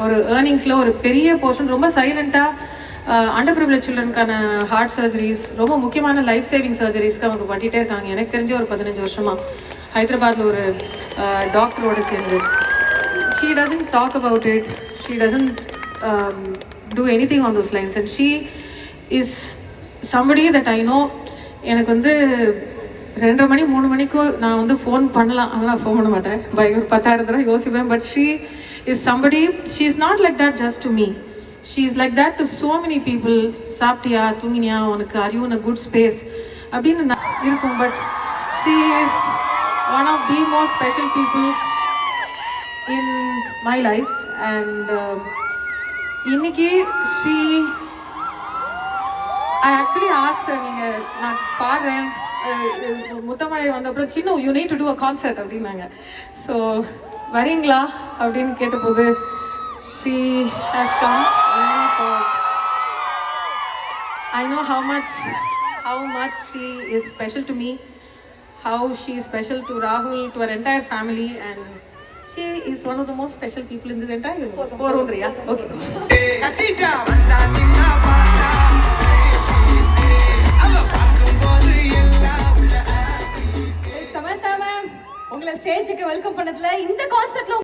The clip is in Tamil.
ஒரு ஏர்னிங்ஸில் ஒரு பெரிய போர்ஷன் ரொம்ப சைலண்ட்டாக அண்டர் ப்ரிவிலேஜ் சில்ட்ரனுக்கான ஹார்ட் சர்ஜரிஸ், ரொம்ப முக்கியமான லைஃப் சேவிங் சர்ஜரிஸ்க்கு அவங்க பண்ணிகிட்டே இருக்காங்க. எனக்கு தெரிஞ்ச ஒரு 15 வருஷமாக ஹைதராபாத்தில் ஒரு டாக்டரோட சேர்ந்து. She doesn't talk about it. She doesn't do anything on those lines. And she is somebody that I know. எனக்கு வந்து 2:30 மணி 3 மணிக்கு நான் வந்து ஃபோன் பண்ணலாம், அதெல்லாம் ஃபோன் பண்ண மாட்டேன், ஒரு 10,000 தடவை யோசிப்பேன். But she is somebody, she is not like that just to me. She is like that to so many people. சாப்பிட்டியா, தூங்கினியா, உனக்கு are you in a good space அப்படின்னு இருக்கும். But she is one of the most special people in my life. And இன்னைக்கு I actually asked her, நீங்கள் நான் பாடுறேன் முத்தமழை வந்த அப்புறம் சின்ன you need to do a concert அப்படின்னாங்க. ஸோ வரீங்களா அப்படின்னு கேட்டபோது she has come. I know how much she is special to me, how she is special to Rahul, to our entire family, and she is one of the most special people in this entire universe. Porundriya. Okay. Katija vanda ninna paata ava paakumbodhu ella ulla. Samantha ma'am, உங்களை ஸ்டேஜுக்கு வெல்கம் பண்ணதுல இந்த கான்சர்ட்ல